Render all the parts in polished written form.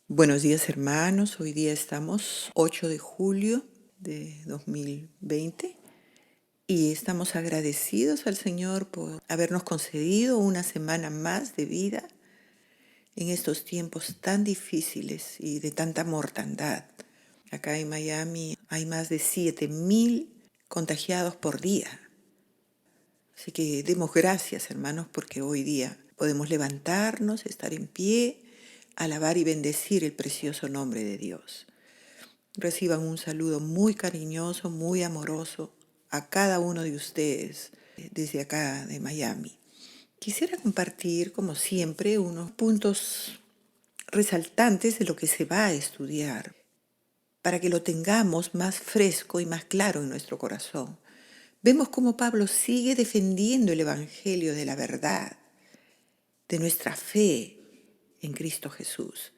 Buenos días hermanos, hoy día estamos 8 de julio de 2020 y estamos agradecidos al Señor por habernos concedido una semana más de vida en estos tiempos tan difíciles y de tanta mortandad. Acá en Miami hay más de 7.000 contagiados por día. Así que demos gracias hermanos porque hoy día podemos levantarnos, estar en pie, alabar y bendecir el precioso nombre de Dios. Reciban un saludo muy cariñoso, muy amoroso a cada uno de ustedes desde acá de Miami. Quisiera compartir, como siempre, unos puntos resaltantes de lo que se va a estudiar para que lo tengamos más fresco y más claro en nuestro corazón. Vemos cómo Pablo sigue defendiendo el Evangelio de la verdad, de nuestra fe en Cristo Jesús.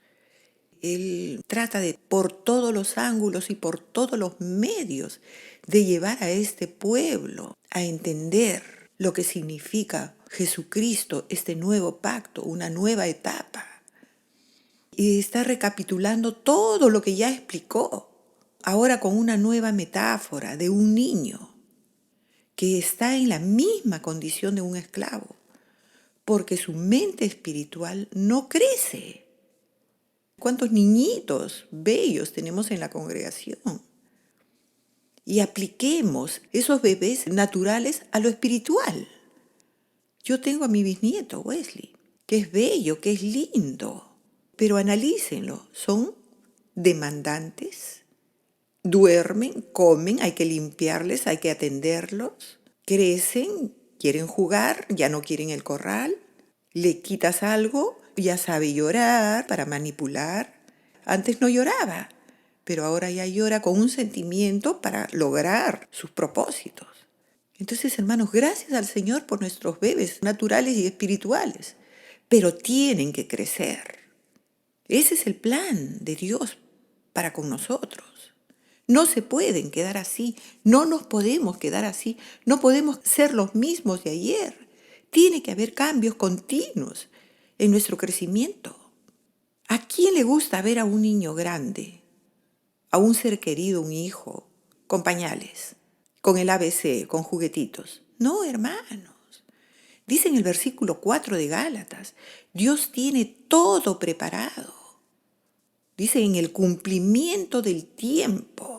Él trata de, por todos los ángulos y por todos los medios, de llevar a este pueblo a entender lo que significa Jesucristo, este nuevo pacto, una nueva etapa. Y está recapitulando todo lo que ya explicó, ahora con una nueva metáfora de un niño que está en la misma condición de un esclavo, porque su mente espiritual no crece. ¿Cuántos niñitos bellos tenemos en la congregación? Y apliquemos esos bebés naturales a lo espiritual. Yo tengo a mi bisnieto, Wesley, que es bello, que es lindo, pero analícenlo, son demandantes, duermen, comen, hay que limpiarles, hay que atenderlos, crecen, quieren jugar, ya no quieren el corral, le quitas algo, ya sabe llorar para manipular. Antes no lloraba, pero ahora ya llora con un sentimiento para lograr sus propósitos. Entonces, hermanos, gracias al Señor por nuestros bebés naturales y espirituales, pero tienen que crecer. Ese es el plan de Dios para con nosotros. No se pueden quedar así, no nos podemos quedar así, no podemos ser los mismos de ayer. Tiene que haber cambios continuos en nuestro crecimiento. ¿A quién le gusta ver a un niño grande, a un ser querido, un hijo, con pañales, con el ABC, con juguetitos? No, hermanos. Dice en el versículo 4 de Gálatas, Dios tiene todo preparado. Dice en el cumplimiento del tiempo.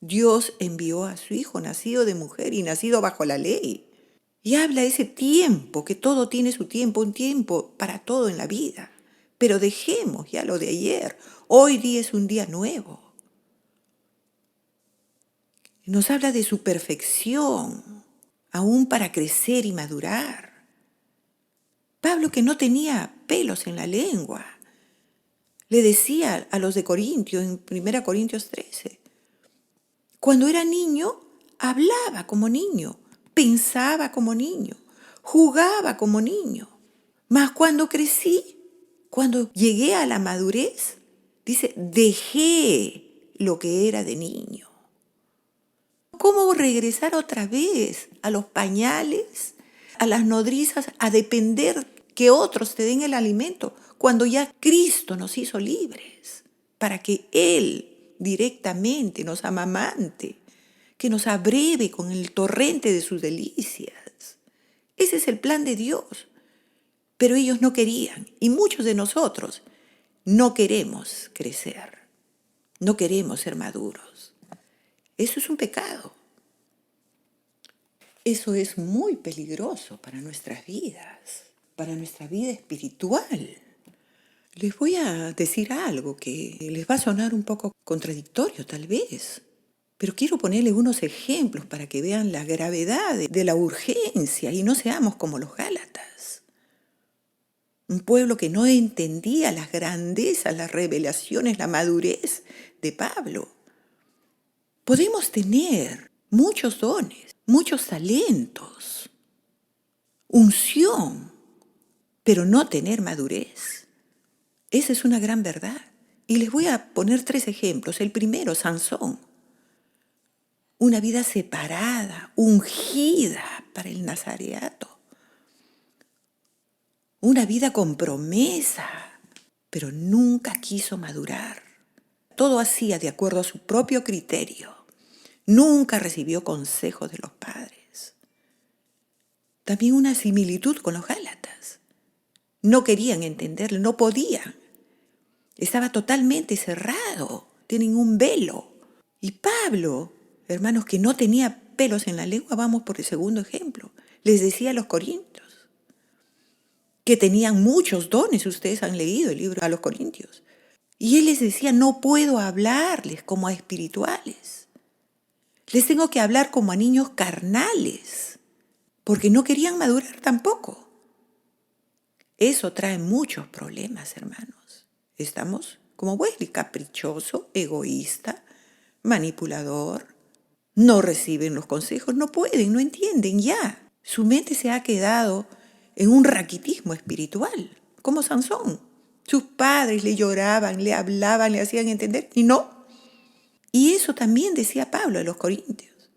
Dios envió a su Hijo, nacido de mujer y nacido bajo la ley. Y habla de ese tiempo, que todo tiene su tiempo, un tiempo para todo en la vida. Pero dejemos ya lo de ayer. Hoy día es un día nuevo. Nos habla de su perfección, aún para crecer y madurar. Pablo, que no tenía pelos en la lengua, le decía a los de Corintios, en 1 Corintios 13, cuando era niño, hablaba como niño, pensaba como niño, jugaba como niño. Mas cuando crecí, cuando llegué a la madurez, dice, dejé lo que era de niño. ¿Cómo regresar otra vez a los pañales, a las nodrizas, a depender que otros te den el alimento, cuando ya Cristo nos hizo libres, para que Él directamente nos amamante, que nos abreve con el torrente de sus delicias? Ese es el plan de Dios. Pero ellos no querían, y muchos de nosotros no queremos crecer, no queremos ser maduros. Eso es un pecado. Eso es muy peligroso para nuestras vidas, para nuestra vida espiritual. Les voy a decir algo que les va a sonar un poco contradictorio tal vez, pero quiero ponerle unos ejemplos para que vean la gravedad de la urgencia y no seamos como los Gálatas. Un pueblo que no entendía las grandezas, las revelaciones, la madurez de Pablo. Podemos tener muchos dones, muchos talentos, unción, pero no tener madurez. Esa es una gran verdad. Y les voy a poner 3 ejemplos. El primero, Sansón. Una vida separada, ungida para el nazareato. Una vida con promesa, pero nunca quiso madurar. Todo hacía de acuerdo a su propio criterio. Nunca recibió consejos de los padres. También una similitud con los Gálatas. No querían entenderle, no podían. Estaba totalmente cerrado, tienen un velo. Y Pablo, hermanos, que no tenía pelos en la lengua, vamos por el segundo ejemplo, les decía a los corintios que tenían muchos dones. Ustedes han leído el libro a los corintios. Y él les decía, no puedo hablarles como a espirituales. Les tengo que hablar como a niños carnales, porque no querían madurar tampoco. Eso trae muchos problemas, hermanos. Estamos como Wesley, caprichoso, egoísta, manipulador. No reciben los consejos, no pueden, no entienden ya. Su mente se ha quedado en un raquitismo espiritual, como Sansón. Sus padres le lloraban, le hablaban, le hacían entender y no. Y eso también decía Pablo de los Corintios.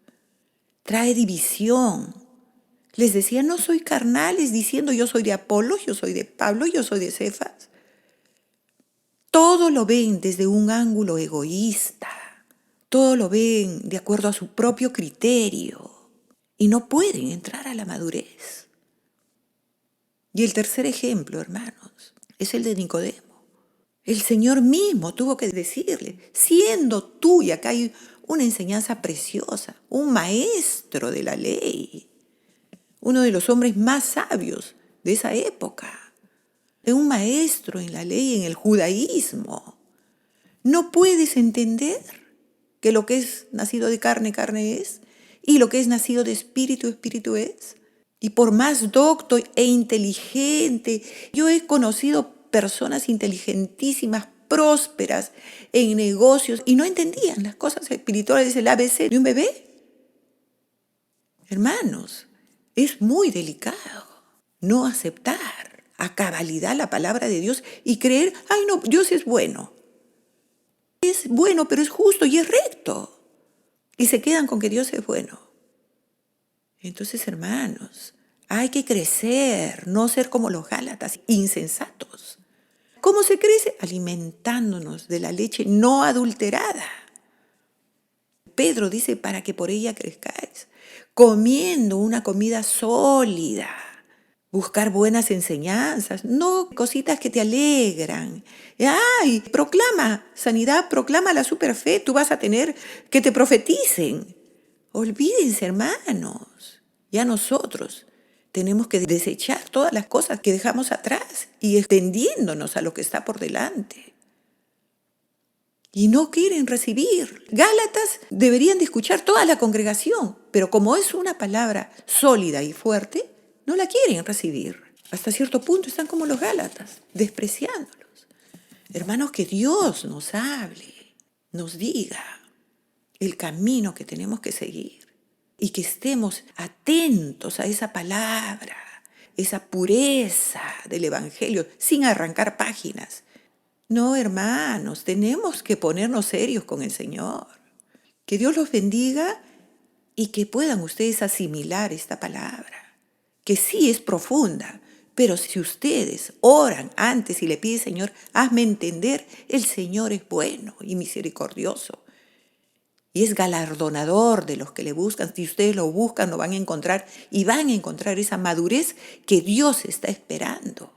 Trae división. Les decía, no soy carnales, diciendo yo soy de Apolos, yo soy de Pablo, yo soy de Cefas. Todo lo ven desde un ángulo egoísta. Todo lo ven de acuerdo a su propio criterio. Y no pueden entrar a la madurez. Y el tercer ejemplo, hermanos, es el de Nicodemo. El Señor mismo tuvo que decirle, siendo tú, y acá hay una enseñanza preciosa, un maestro de la ley, uno de los hombres más sabios de esa época, un maestro en la ley, en el judaísmo. ¿No puedes entender que lo que es nacido de carne, carne es, y lo que es nacido de espíritu, espíritu es? Y por más docto e inteligente, yo he conocido personas inteligentísimas, prósperas en negocios, y no entendían las cosas espirituales del ABC de un bebé. Hermanos, es muy delicado no aceptar a cabalidad la palabra de Dios y creer, ay no, Dios es bueno. Es bueno, pero es justo y es recto. Y se quedan con que Dios es bueno. Entonces, hermanos, hay que crecer, no ser como los Gálatas, insensatos. ¿Cómo se crece? Alimentándonos de la leche no adulterada. Pedro dice, para que por ella crezcáis, comiendo una comida sólida, buscar buenas enseñanzas, no cositas que te alegran. ¡Ay! Proclama sanidad, proclama la superfe, tú vas a tener que te profeticen. Olvídense, hermanos, ya nosotros tenemos que desechar todas las cosas que dejamos atrás y extendiéndonos a lo que está por delante. Y no quieren recibir. Gálatas deberían de escuchar toda la congregación, pero como es una palabra sólida y fuerte, no la quieren recibir. Hasta cierto punto están como los Gálatas, despreciándolos. Hermanos, que Dios nos hable, nos diga el camino que tenemos que seguir y que estemos atentos a esa palabra, esa pureza del Evangelio, sin arrancar páginas. No, hermanos, tenemos que ponernos serios con el Señor. Que Dios los bendiga y que puedan ustedes asimilar esta palabra, que sí es profunda, pero si ustedes oran antes y le piden, Señor, hazme entender, el Señor es bueno y misericordioso. Y es galardonador de los que le buscan. Si ustedes lo buscan, lo van a encontrar y van a encontrar esa madurez que Dios está esperando.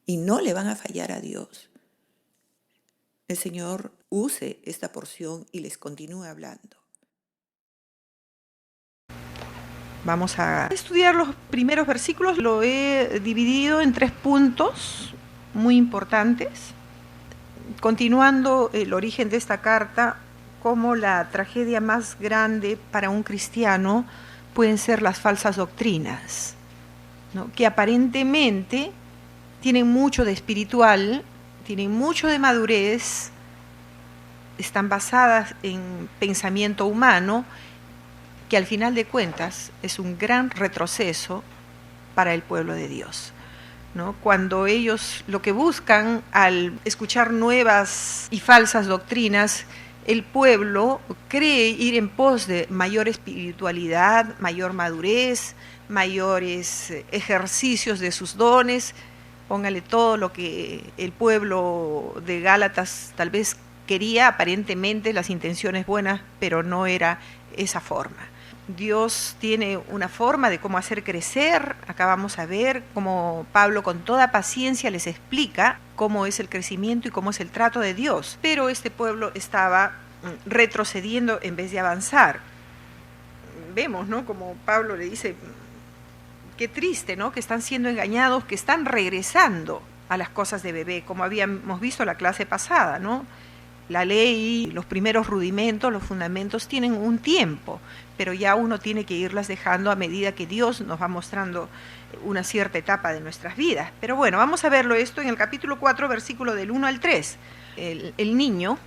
Y no le van a fallar a Dios. El Señor use esta porción y les continúe hablando. Vamos a estudiar los primeros versículos. Lo he dividido en 3 puntos muy importantes. Continuando el origen de esta carta, como la tragedia más grande para un cristiano pueden ser las falsas doctrinas, ¿no? Que aparentemente tienen mucho de espiritual, tienen mucho de madurez, están basadas en pensamiento humano, que al final de cuentas es un gran retroceso para el pueblo de Dios, ¿no? Cuando ellos lo que buscan al escuchar nuevas y falsas doctrinas, el pueblo cree ir en pos de mayor espiritualidad, mayor madurez, mayores ejercicios de sus dones, póngale todo lo que el pueblo de Gálatas tal vez quería, aparentemente las intenciones buenas, pero no era esa forma. Dios tiene una forma de cómo hacer crecer. Acá vamos a ver cómo Pablo con toda paciencia les explica cómo es el crecimiento y cómo es el trato de Dios. Pero este pueblo estaba retrocediendo en vez de avanzar. Vemos, ¿no?, como Pablo le dice, qué triste, ¿no?, que están siendo engañados, que están regresando a las cosas de bebé, como habíamos visto la clase pasada, ¿no? La ley, los primeros rudimentos, los fundamentos tienen un tiempo, pero ya uno tiene que irlas dejando a medida que Dios nos va mostrando una cierta etapa de nuestras vidas. Pero bueno, vamos a verlo esto en el capítulo 4, versículo del 1 al 3. El niño,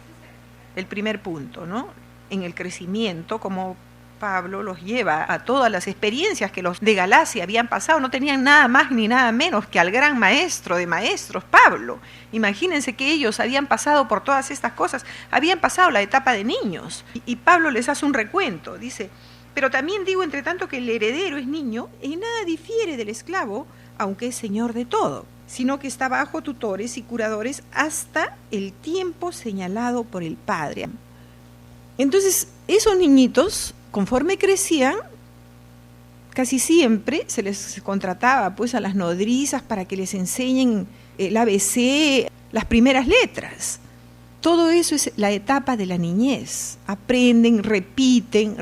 el primer punto, ¿no?, en el crecimiento, como Pablo los lleva a todas las experiencias que los de Galacia habían pasado. No tenían nada más ni nada menos que al gran maestro de maestros, Pablo. Imagínense que ellos habían pasado por todas estas cosas, habían pasado la etapa de niños. Y Pablo les hace un recuento, dice: pero también digo, entre tanto, que el heredero es niño, en nada difiere del esclavo, aunque es señor de todo, sino que está bajo tutores y curadores hasta el tiempo señalado por el Padre. Entonces, esos niñitos, conforme crecían, casi siempre se les contrataba pues a las nodrizas para que les enseñen el ABC, las primeras letras. Todo eso es la etapa de la niñez. Aprenden, repiten,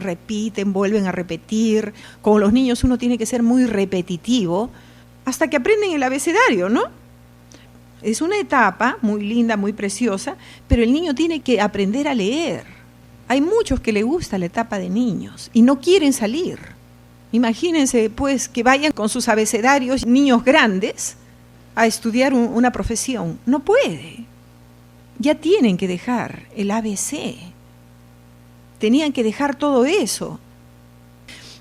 vuelven a repetir. Como los niños uno tiene que ser muy repetitivo hasta que aprenden el abecedario, ¿no? Es una etapa muy linda, muy preciosa, pero el niño tiene que aprender a leer. Hay muchos que les gusta la etapa de niños y no quieren salir. Imagínense pues que vayan con sus abecedarios, niños grandes, a estudiar una profesión. No puede. Ya tienen que dejar el ABC. Tenían que dejar todo eso.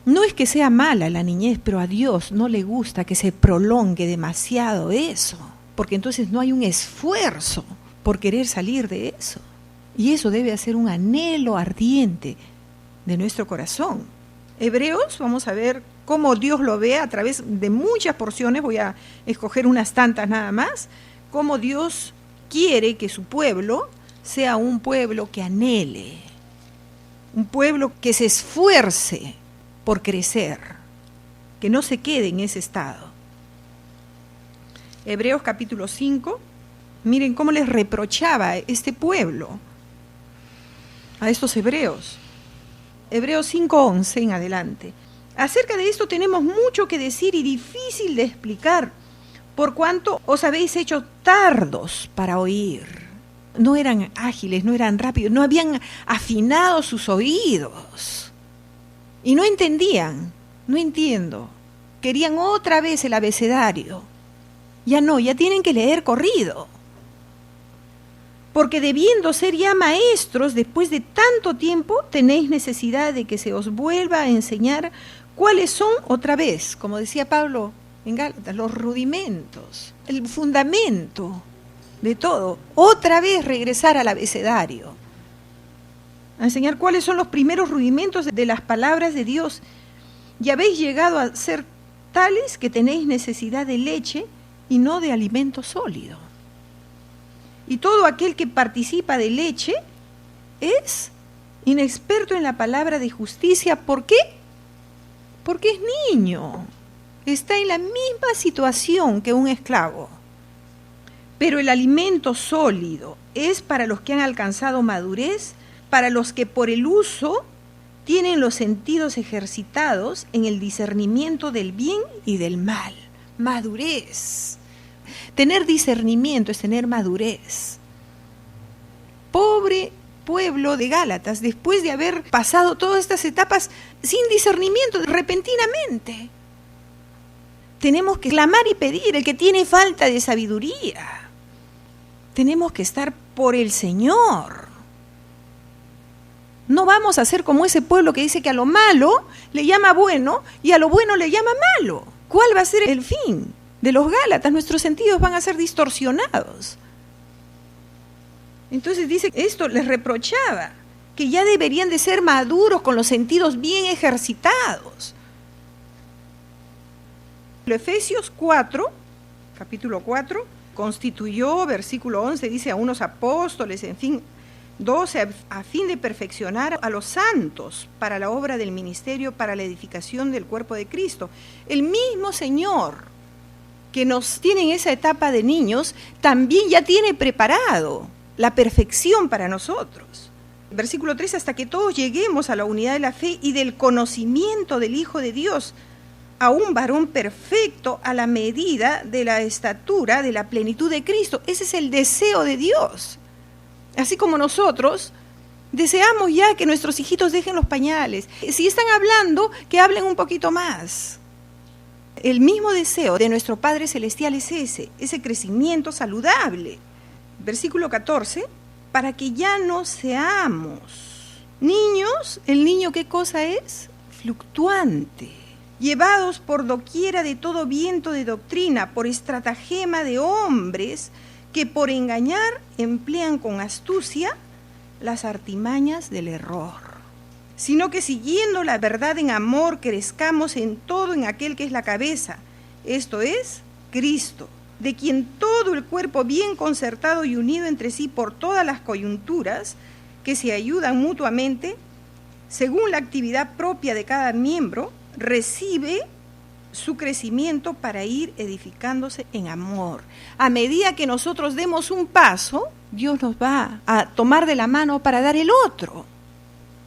No es que sea mala la niñez, pero a Dios no le gusta que se prolongue demasiado eso, porque entonces no hay un esfuerzo por querer salir de eso. Y eso debe ser un anhelo ardiente de nuestro corazón. Hebreos, vamos a ver cómo Dios lo ve a través de muchas porciones, voy a escoger unas tantas nada más, cómo Dios quiere que su pueblo sea un pueblo que anhele, un pueblo que se esfuerce por crecer, que no se quede en ese estado. Hebreos capítulo 5, miren cómo les reprochaba este pueblo a estos hebreos. Hebreos 5:11 en adelante. Acerca de esto tenemos mucho que decir y difícil de explicar, por cuanto os habéis hecho tardos para oír. No eran ágiles, no eran rápidos, no habían afinado sus oídos. Y no entendían, no entiendo. Querían otra vez el abecedario. Ya no, ya tienen que leer corrido. Porque debiendo ser ya maestros, después de tanto tiempo, tenéis necesidad de que se os vuelva a enseñar cuáles son, otra vez, como decía Pablo en Gálatas, los rudimentos, el fundamento de todo. Otra vez regresar al abecedario, a enseñar cuáles son los primeros rudimentos de las palabras de Dios. Y habéis llegado a ser tales que tenéis necesidad de leche y no de alimento sólido. Y todo aquel que participa de leche es inexperto en la palabra de justicia. ¿Por qué? Porque es niño. Está en la misma situación que un esclavo. Pero el alimento sólido es para los que han alcanzado madurez, para los que por el uso tienen los sentidos ejercitados en el discernimiento del bien y del mal. Madurez. Tener discernimiento es tener madurez. Pobre pueblo de Gálatas, después de haber pasado todas estas etapas sin discernimiento, repentinamente. Tenemos que clamar y pedir, el que tiene falta de sabiduría. Tenemos que estar por el Señor. No vamos a ser como ese pueblo que dice que a lo malo le llama bueno y a lo bueno le llama malo. ¿Cuál va a ser el fin de los Gálatas? Nuestros sentidos van a ser distorsionados. Entonces dice, esto les reprochaba, que ya deberían de ser maduros con los sentidos bien ejercitados. Efesios 4, capítulo 4, constituyó, versículo 11, dice, a unos apóstoles, en fin, 12, a fin de perfeccionar a los santos para la obra del ministerio, para la edificación del cuerpo de Cristo. El mismo Señor que nos tiene en esa etapa de niños, también ya tiene preparado la perfección para nosotros. Versículo 3, hasta que todos lleguemos a la unidad de la fe y del conocimiento del Hijo de Dios, a un varón perfecto a la medida de la estatura de la plenitud de Cristo. Ese es el deseo de Dios. Así como nosotros deseamos ya que nuestros hijitos dejen los pañales. Si están hablando, que hablen un poquito más. El mismo deseo de nuestro Padre Celestial es ese crecimiento saludable. Versículo 14, para que ya no seamos niños. ¿El niño qué cosa es? Fluctuante, llevados por doquiera de todo viento de doctrina, por estratagema de hombres que por engañar emplean con astucia las artimañas del error, sino que siguiendo la verdad en amor crezcamos en todo en aquel que es la cabeza, esto es, Cristo, de quien todo el cuerpo bien concertado y unido entre sí por todas las coyunturas que se ayudan mutuamente, según la actividad propia de cada miembro, recibe su crecimiento para ir edificándose en amor. A medida que nosotros demos un paso, Dios nos va a tomar de la mano para dar el otro.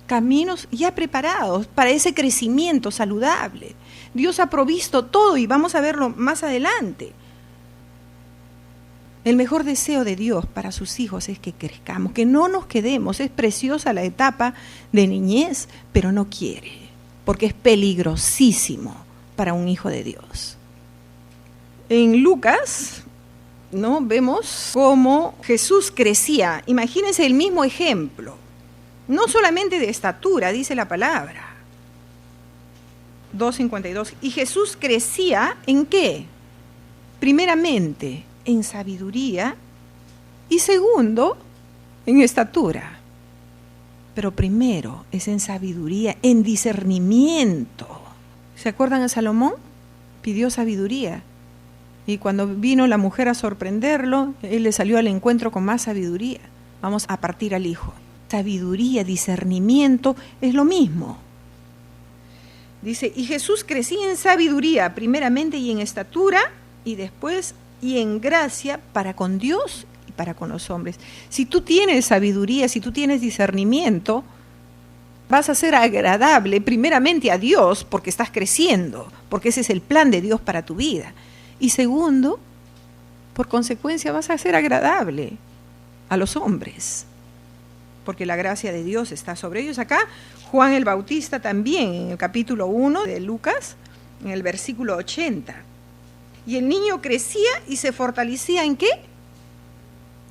Caminos ya preparados para ese crecimiento saludable. Dios ha provisto todo y vamos a verlo más adelante. El mejor deseo de Dios para sus hijos es que crezcamos, que no nos quedemos. Es preciosa la etapa de niñez, pero no quiere, porque es peligrosísimo para un hijo de Dios. En Lucas, ¿no?, vemos cómo Jesús crecía. Imagínense el mismo ejemplo, no solamente de estatura, dice la palabra. 2:52. Y Jesús crecía ¿en qué? Primeramente, en sabiduría, y segundo, en estatura. Pero primero es en sabiduría, en discernimiento. ¿Se acuerdan a Salomón? Pidió sabiduría. Y cuando vino la mujer a sorprenderlo, él le salió al encuentro con más sabiduría. Vamos a partir al hijo. Sabiduría, discernimiento, es lo mismo. Dice, y Jesús crecía en sabiduría, primeramente, y en estatura, y después, y en gracia para con Dios y para con los hombres. Si tú tienes sabiduría, si tú tienes discernimiento, vas a ser agradable primeramente a Dios porque estás creciendo, porque ese es el plan de Dios para tu vida. Y segundo, por consecuencia vas a ser agradable a los hombres, porque la gracia de Dios está sobre ellos. Acá Juan el Bautista también, en el capítulo 1 de Lucas, en el versículo 80. Y el niño crecía y se fortalecía ¿en qué?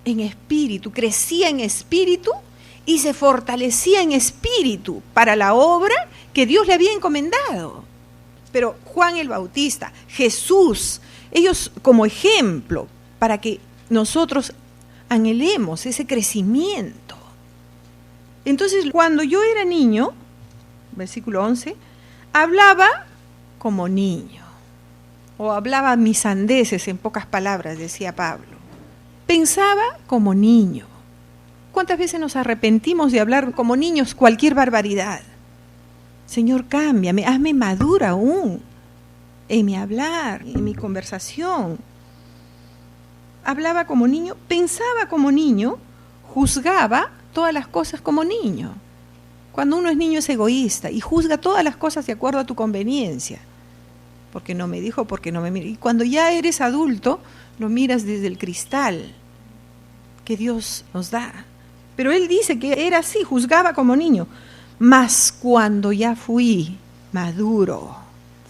En espíritu, crecía en espíritu y se fortalecía en espíritu para la obra que Dios le había encomendado. Pero Juan el Bautista, Jesús, ellos como ejemplo para que nosotros anhelemos ese crecimiento. Entonces, cuando yo era niño, versículo 11, hablaba como niño, o hablaba mis sandeces, en pocas palabras, decía Pablo. Pensaba como niño. ¿Cuántas veces nos arrepentimos de hablar como niños cualquier barbaridad? Señor, cámbiame, hazme madura aún en mi hablar, en mi conversación. Hablaba como niño, pensaba como niño, juzgaba todas las cosas como niño. Cuando uno es niño es egoísta y juzga todas las cosas de acuerdo a tu conveniencia. Porque no me dijo, porque no me miró. Y cuando ya eres adulto, lo miras desde el cristal que Dios nos da. Pero él dice que era así, juzgaba como niño. Mas cuando ya fui maduro,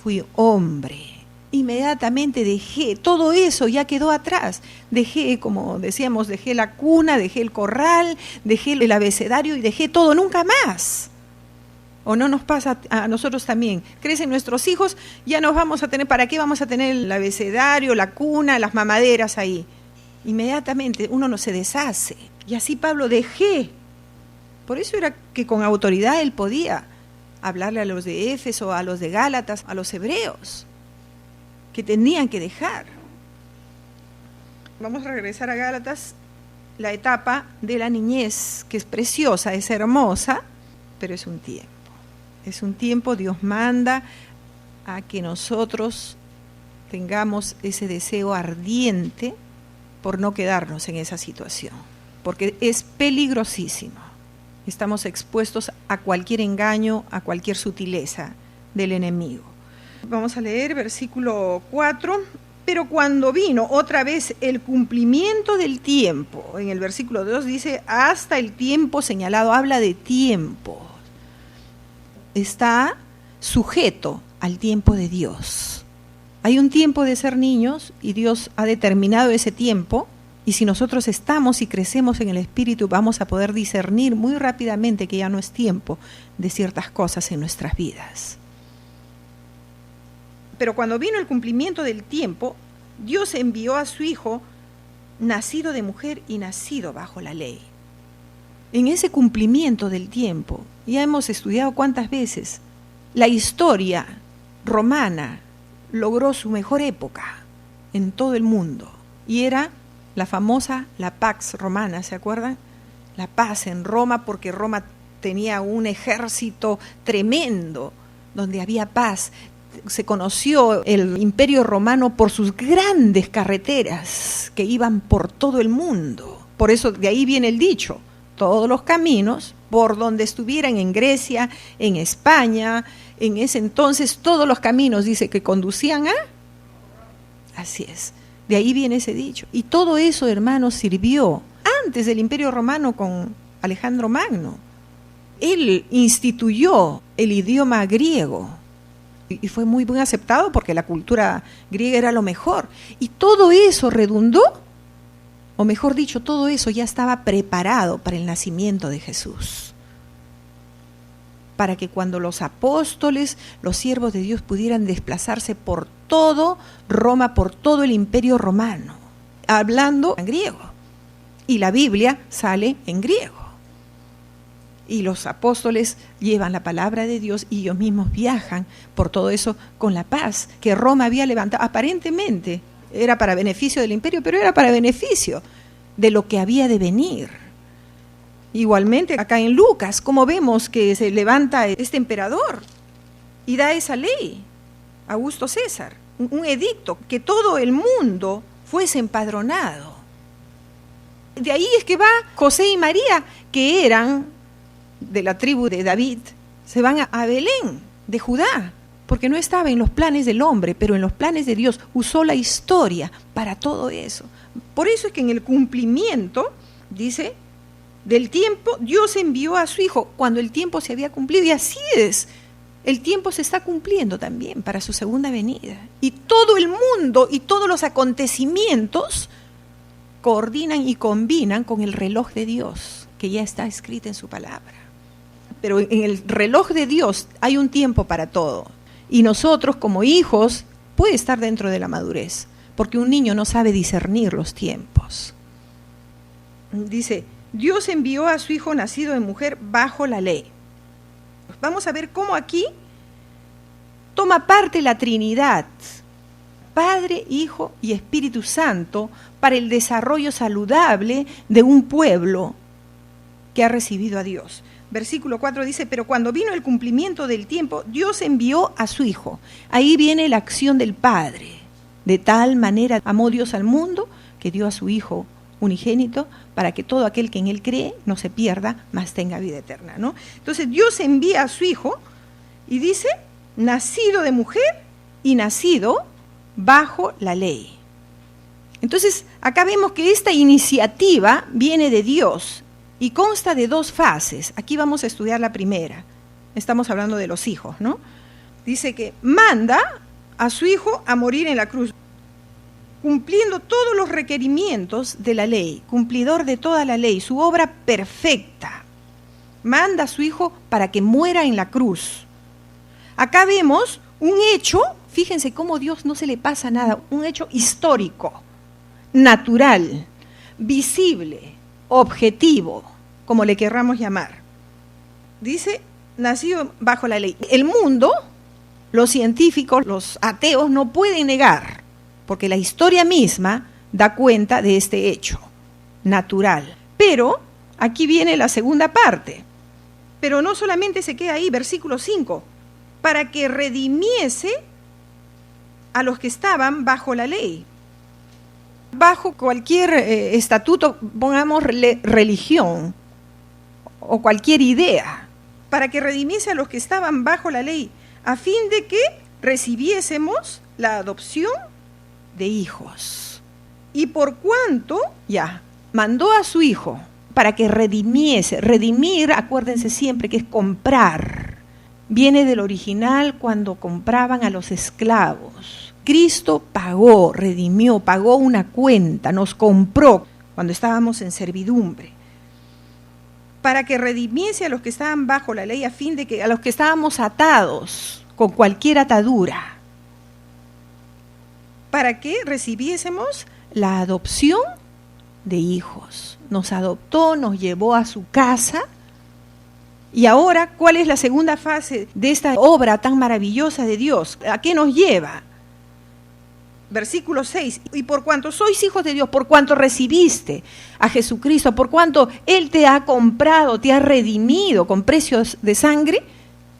fui hombre, inmediatamente dejé, todo eso ya quedó atrás. Dejé, como decíamos, dejé la cuna, dejé el corral, dejé el abecedario y dejé todo, nunca más. ¿O no nos pasa a nosotros también? Crecen nuestros hijos, ya nos vamos a tener, ¿para qué vamos a tener el abecedario, la cuna, las mamaderas ahí? Inmediatamente uno no se deshace. Y así Pablo dejé. Por eso era que con autoridad él podía hablarle a los de Éfeso, a los de Gálatas, a los hebreos, que tenían que dejar. Vamos a regresar a Gálatas, la etapa de la niñez, que es preciosa, es hermosa, pero es un tiempo. Es un tiempo, Dios manda a que nosotros tengamos ese deseo ardiente por no quedarnos en esa situación, porque es peligrosísimo. Estamos expuestos a cualquier engaño, a cualquier sutileza del enemigo. Vamos a leer versículo 4. Pero cuando vino otra vez el cumplimiento del tiempo, en el versículo 2 dice, hasta el tiempo señalado, habla de tiempo. Está sujeto al tiempo de Dios. Hay un tiempo de ser niños y Dios ha determinado ese tiempo, y si nosotros estamos y crecemos en el Espíritu, vamos a poder discernir muy rápidamente que ya no es tiempo de ciertas cosas en nuestras vidas. Pero cuando vino el cumplimiento del tiempo, Dios envió a su Hijo, nacido de mujer y nacido bajo la ley. En ese cumplimiento del tiempo, ya hemos estudiado cuántas veces, la historia romana logró su mejor época en todo el mundo. Y era la famosa la Pax Romana, ¿se acuerdan? La paz en Roma, porque Roma tenía un ejército tremendo, donde había paz. Se conoció el Imperio Romano por sus grandes carreteras que iban por todo el mundo. Por eso de ahí viene el dicho, todos los caminos por donde estuvieran en Grecia, en España, en ese entonces todos los caminos, dice, que conducían a... Así es, de ahí viene ese dicho. Y todo eso, hermanos, sirvió antes del Imperio Romano con Alejandro Magno. Él instituyó el idioma griego. Y fue muy bien aceptado porque la cultura griega era lo mejor. Y todo eso redundó, o mejor dicho, todo eso ya estaba preparado para el nacimiento de Jesús. Para que cuando los apóstoles, los siervos de Dios pudieran desplazarse por todo Roma, por todo el Imperio Romano, hablando en griego. Y la Biblia sale en griego. Y los apóstoles llevan la palabra de Dios y ellos mismos viajan por todo eso con la paz que Roma había levantado. Aparentemente era para beneficio del imperio, pero era para beneficio de lo que había de venir. Igualmente acá en Lucas, como vemos que se levanta este emperador y da esa ley, Augusto César, un edicto, que todo el mundo fuese empadronado. De ahí es que va José y María, que eran de la tribu de David, se van a Belén, de Judá, porque no estaba en los planes del hombre, pero en los planes de Dios. Usó la historia para todo eso. Por eso es que en el cumplimiento, dice, del tiempo, Dios envió a su Hijo cuando el tiempo se había cumplido, y así es. El tiempo se está cumpliendo también para su segunda venida. Y todo el mundo y todos los acontecimientos coordinan y combinan con el reloj de Dios, que ya está escrito en su palabra. Pero en el reloj de Dios hay un tiempo para todo. Y nosotros como hijos puede estar dentro de la madurez, porque un niño no sabe discernir los tiempos. Dice, Dios envió a su Hijo nacido de mujer bajo la ley. Vamos a ver cómo aquí toma parte la Trinidad, Padre, Hijo y Espíritu Santo, para el desarrollo saludable de un pueblo que ha recibido a Dios. Versículo 4 dice, pero cuando vino el cumplimiento del tiempo, Dios envió a su Hijo. Ahí viene la acción del Padre. De tal manera amó Dios al mundo que dio a su Hijo unigénito para que todo aquel que en Él cree no se pierda, mas tenga vida eterna, ¿no? Entonces Dios envía a su Hijo y dice, nacido de mujer y nacido bajo la ley. Entonces acá vemos que esta iniciativa viene de Dios. Y consta de dos fases. Aquí vamos a estudiar la primera. Estamos hablando de los hijos, ¿no? Dice que manda a su Hijo a morir en la cruz, cumpliendo todos los requerimientos de la ley, cumplidor de toda la ley, su obra perfecta. Manda a su Hijo para que muera en la cruz. Acá vemos un hecho, fíjense cómo a Dios no se le pasa nada, un hecho histórico, natural, visible, objetivo, como le querramos llamar. Dice, nacido bajo la ley. El mundo, los científicos, los ateos no pueden negar, porque la historia misma da cuenta de este hecho natural. Pero aquí viene la segunda parte. Pero no solamente se queda ahí, versículo 5, para que redimiese a los que estaban bajo la ley. Bajo cualquier estatuto, pongamos religión o cualquier idea, para que redimiese a los que estaban bajo la ley, a fin de que recibiésemos la adopción de hijos. Y por cuanto, mandó a su hijo para que redimiese. Redimir, acuérdense siempre que es comprar. Viene del original cuando compraban a los esclavos. Cristo pagó, redimió, pagó una cuenta, nos compró cuando estábamos en servidumbre. Para que redimiese a los que estaban bajo la ley, a fin de que a los que estábamos atados con cualquier atadura, para que recibiésemos la adopción de hijos. Nos adoptó, nos llevó a su casa. Y ahora, ¿cuál es la segunda fase de esta obra tan maravillosa de Dios? ¿A qué nos lleva? Versículo 6, y por cuanto sois hijos de Dios, por cuanto recibiste a Jesucristo, por cuanto Él te ha comprado, te ha redimido con precios de sangre,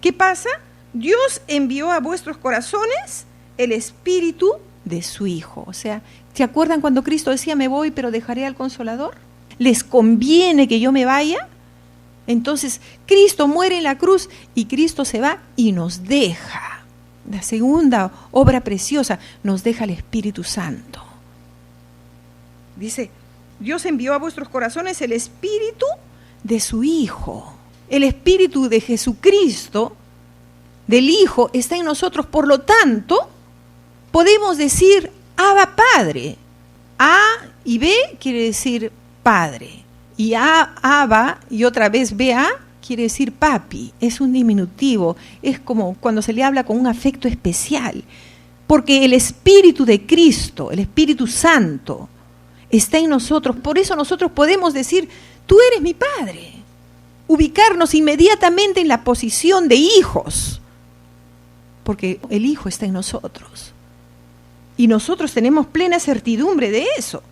¿qué pasa? Dios envió a vuestros corazones el Espíritu de su Hijo. O sea, ¿se acuerdan cuando Cristo decía, me voy, pero dejaré al Consolador? ¿Les conviene que yo me vaya? Entonces, Cristo muere en la cruz y Cristo se va y nos deja. La segunda obra preciosa, nos deja el Espíritu Santo. Dice, Dios envió a vuestros corazones el Espíritu de su Hijo. El Espíritu de Jesucristo, del Hijo, está en nosotros. Por lo tanto, podemos decir, Abba Padre. A y B quiere decir Padre. Y Abba y otra vez B-A quiere decir papi, es un diminutivo, es como cuando se le habla con un afecto especial, porque el Espíritu de Cristo, el Espíritu Santo, está en nosotros, por eso nosotros podemos decir, tú eres mi Padre, ubicarnos inmediatamente en la posición de hijos, porque el Hijo está en nosotros, y nosotros tenemos plena certidumbre de eso.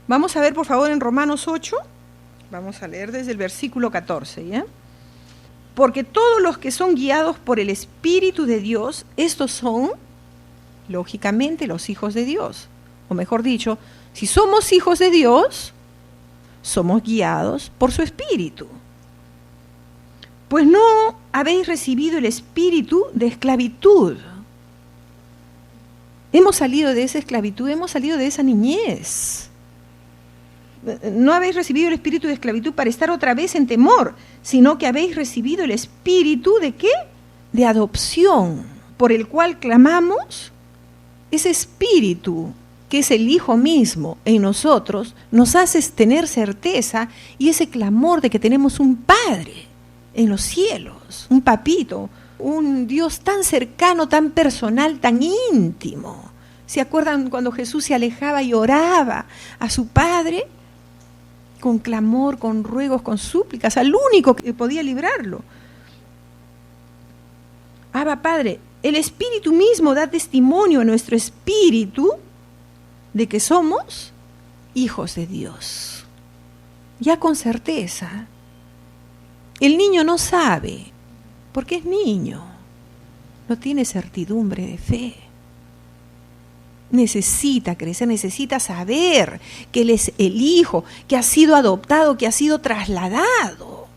Vamos a ver por favor en Romanos 8, vamos a leer desde el versículo 14, ¿ya? Porque todos los que son guiados por el Espíritu de Dios, estos son, lógicamente, los hijos de Dios. O mejor dicho, si somos hijos de Dios, somos guiados por su Espíritu. Pues no habéis recibido el espíritu de esclavitud. Hemos salido de esa esclavitud, hemos salido de esa niñez. No habéis recibido el espíritu de esclavitud para estar otra vez en temor, sino que habéis recibido el espíritu ¿de qué? De adopción, por el cual clamamos. Ese espíritu, que es el Hijo mismo en nosotros, nos hace tener certeza y ese clamor de que tenemos un Padre en los cielos, un papito, un Dios tan cercano, tan personal, tan íntimo. ¿Se acuerdan cuando Jesús se alejaba y oraba a su Padre? Con clamor, con ruegos, con súplicas, al único que podía librarlo. Abba Padre, el Espíritu mismo da testimonio a nuestro espíritu de que somos hijos de Dios. Ya con certeza. El niño no sabe, porque es niño, no tiene certidumbre de fe. Necesita crecer, necesita saber que Él es el Hijo, que ha sido adoptado, que ha sido trasladado.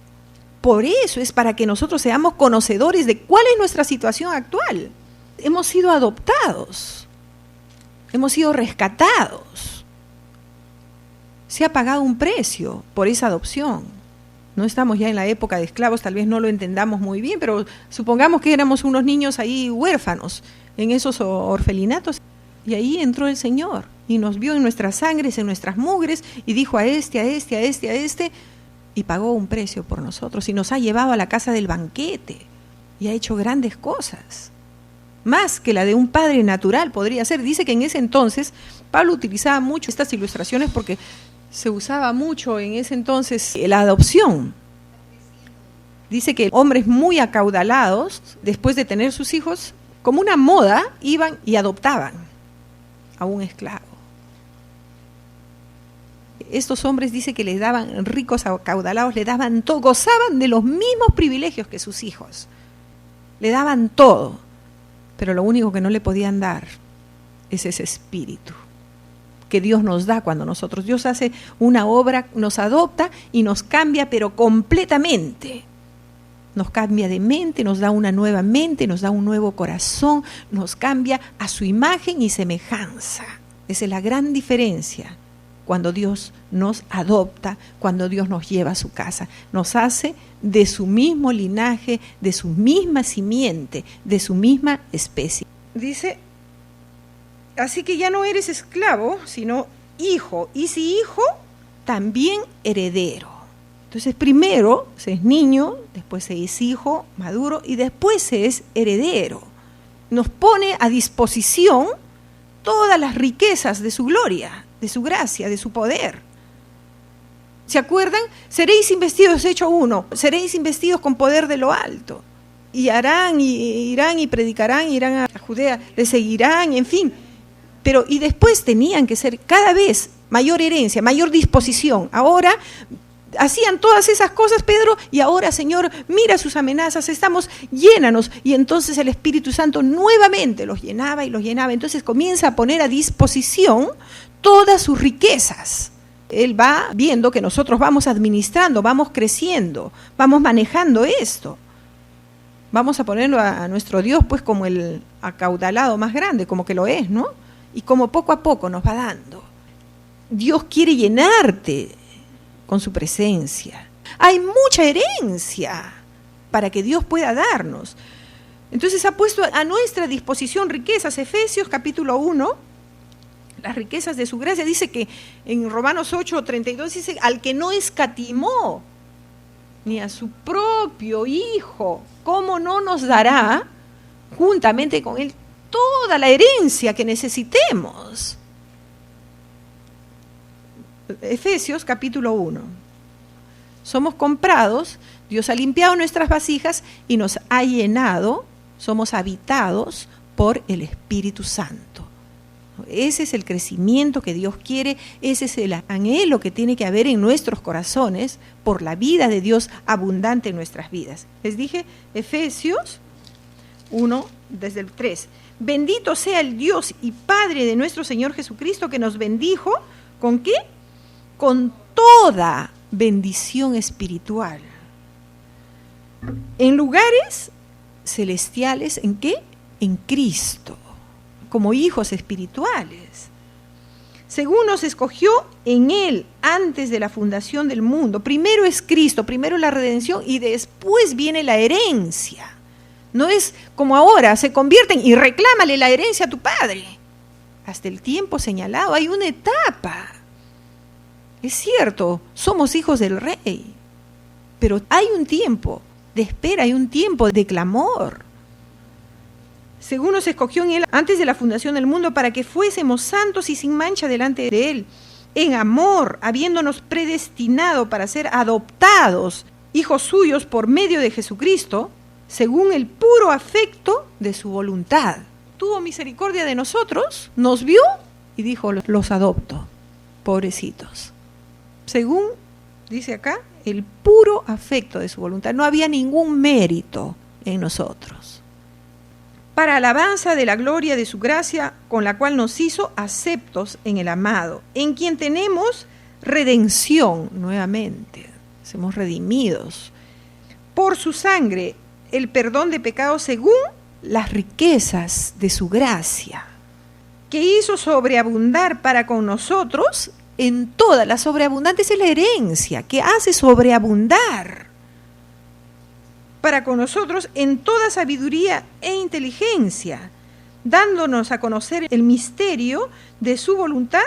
Por eso es para que nosotros seamos conocedores de cuál es nuestra situación actual. Hemos sido adoptados, hemos sido rescatados. Se ha pagado un precio por esa adopción. No estamos ya en la época de esclavos, tal vez no lo entendamos muy bien, pero supongamos que éramos unos niños ahí huérfanos en esos orfelinatos. Y ahí entró el Señor y nos vio en nuestras sangres, en nuestras mugres y dijo a este, a este, a este, a este y pagó un precio por nosotros y nos ha llevado a la casa del banquete y ha hecho grandes cosas. Más que la de un padre natural podría ser. Dice que en ese entonces Pablo utilizaba mucho estas ilustraciones porque se usaba mucho en ese entonces la adopción. Dice que hombres muy acaudalados, después de tener sus hijos, como una moda, iban y adoptaban a un esclavo. estos hombres dice que les daban, ricos acaudalados, le daban todo, gozaban de los mismos privilegios que sus hijos. Le daban todo, pero lo único que no le podían dar es ese espíritu que Dios nos da cuando Dios hace una obra, nos adopta y nos cambia, pero completamente. Nos cambia de mente, nos da una nueva mente, nos da un nuevo corazón, nos cambia a su imagen y semejanza. Esa es la gran diferencia cuando Dios nos adopta, cuando Dios nos lleva a su casa. Nos hace de su mismo linaje, de su misma simiente, de su misma especie. Dice, así que ya no eres esclavo, sino hijo. Y si hijo, también heredero. Entonces primero se es niño, después se es hijo maduro y después se es heredero. Nos pone a disposición todas las riquezas de su gloria, de su gracia, de su poder. ¿Se acuerdan? Seréis investidos, hecho uno, seréis investidos con poder de lo alto. Y harán, y irán y predicarán, irán a Judea, les seguirán, en fin. Pero y después tenían que ser cada vez mayor herencia, mayor disposición. Ahora hacían todas esas cosas, Pedro, y ahora, Señor, mira sus amenazas, llénanos. Y entonces el Espíritu Santo nuevamente los llenaba y los llenaba. Entonces comienza a poner a disposición todas sus riquezas. Él va viendo que nosotros vamos administrando, vamos creciendo, vamos manejando esto. Vamos a ponerlo a nuestro Dios pues como el acaudalado más grande, como que lo es, ¿no? Y como poco a poco nos va dando. Dios quiere llenarte con su presencia. Hay mucha herencia para que Dios pueda darnos. Entonces ha puesto a nuestra disposición riquezas. Efesios capítulo 1, las riquezas de su gracia, dice que en Romanos 8:32 dice, al que no escatimó ni a su propio Hijo, ¿cómo no nos dará juntamente con Él toda la herencia que necesitemos? Efesios capítulo 1. Somos comprados, Dios ha limpiado nuestras vasijas y nos ha llenado, somos habitados por el Espíritu Santo. Ese es el crecimiento que Dios quiere, ese es el anhelo que tiene que haber en nuestros corazones por la vida de Dios abundante en nuestras vidas. Les dije Efesios 1, desde el 3. Bendito sea el Dios y Padre de nuestro Señor Jesucristo, que nos bendijo, ¿con qué? Con toda bendición espiritual. En lugares celestiales, ¿en qué? En Cristo, como hijos espirituales. Según nos escogió en Él antes de la fundación del mundo. Primero es Cristo, primero la redención y después viene la herencia. No es como ahora, se convierten y reclámale la herencia a tu padre. Hasta el tiempo señalado hay una etapa. Es cierto, somos hijos del Rey, pero hay un tiempo de espera, hay un tiempo de clamor. Según nos escogió en Él antes de la fundación del mundo para que fuésemos santos y sin mancha delante de Él, en amor, habiéndonos predestinado para ser adoptados, hijos suyos por medio de Jesucristo, según el puro afecto de su voluntad. Tuvo misericordia de nosotros, nos vio y dijo, los adopto, pobrecitos. Según, dice acá, el puro afecto de su voluntad. No había ningún mérito en nosotros. Para alabanza de la gloria de su gracia, con la cual nos hizo aceptos en el amado, en quien tenemos redención nuevamente. Somos redimidos. Por su sangre, el perdón de pecados según las riquezas de su gracia, que hizo sobreabundar para con nosotros en toda la sobreabundante, es la herencia que hace sobreabundar para con nosotros en toda sabiduría e inteligencia, dándonos a conocer el misterio de su voluntad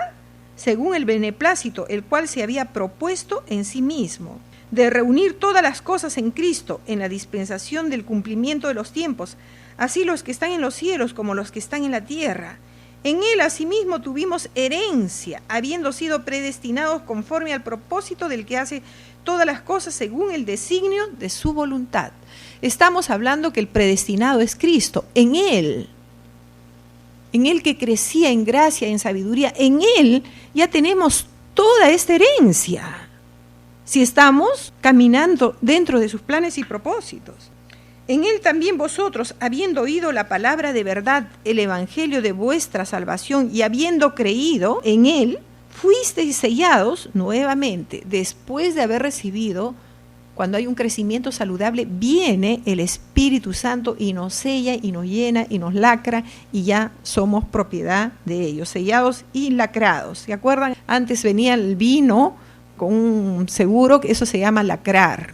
según el beneplácito, el cual se había propuesto en sí mismo, de reunir todas las cosas en Cristo, en la dispensación del cumplimiento de los tiempos, así los que están en los cielos como los que están en la tierra. En Él asimismo tuvimos herencia, habiendo sido predestinados conforme al propósito del que hace todas las cosas según el designio de su voluntad. Estamos hablando que el predestinado es Cristo, en Él que crecía en gracia, en sabiduría, en Él ya tenemos toda esta herencia, si estamos caminando dentro de sus planes y propósitos. En él también vosotros, habiendo oído la palabra de verdad, el evangelio de vuestra salvación, y habiendo creído en él, fuisteis sellados nuevamente, después de haber recibido. Cuando hay un crecimiento saludable, viene el Espíritu Santo y nos sella y nos llena y nos lacra, y ya somos propiedad de ellos, sellados y lacrados. ¿Se acuerdan? Antes venía el vino con un seguro, que eso se llama lacrar.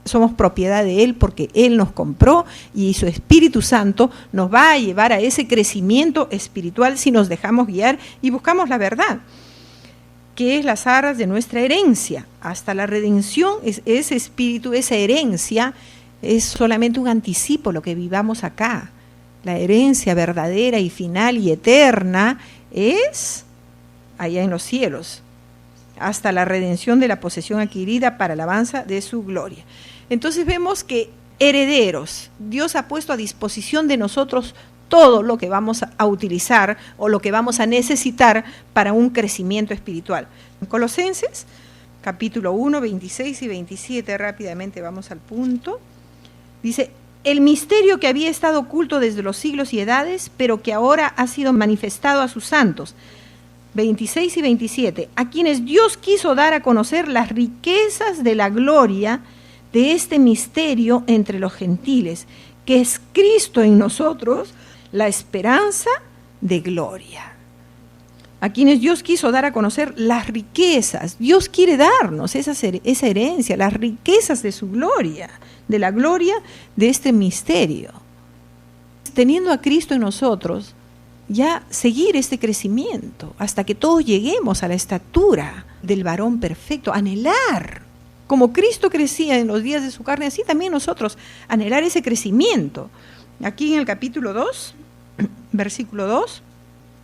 Somos propiedad de Él porque Él nos compró, y su Espíritu Santo nos va a llevar a ese crecimiento espiritual si nos dejamos guiar y buscamos la verdad, que es las arras de nuestra herencia. Hasta la redención, ese espíritu, esa herencia, es solamente un anticipo lo que vivamos acá. La herencia verdadera y final y eterna es allá en los cielos, hasta la redención de la posesión adquirida para alabanza de su gloria. Entonces vemos que herederos, Dios ha puesto a disposición de nosotros todo lo que vamos a utilizar o lo que vamos a necesitar para un crecimiento espiritual. En Colosenses, capítulo 1, 26 y 27, rápidamente vamos al punto. Dice: el misterio que había estado oculto desde los siglos y edades, pero que ahora ha sido manifestado a sus santos. 26 y 27, a quienes Dios quiso dar a conocer las riquezas de la gloria de este misterio entre los gentiles, que es Cristo en nosotros, la esperanza de gloria. A quienes Dios quiso dar a conocer las riquezas. Dios quiere darnos esa herencia, las riquezas de su gloria, de la gloria de este misterio. Teniendo a Cristo en nosotros, ya seguir este crecimiento hasta que todos lleguemos a la estatura del varón perfecto, anhelar. Como Cristo crecía en los días de su carne, así también nosotros, anhelar ese crecimiento. Aquí en el capítulo 2, versículo 2,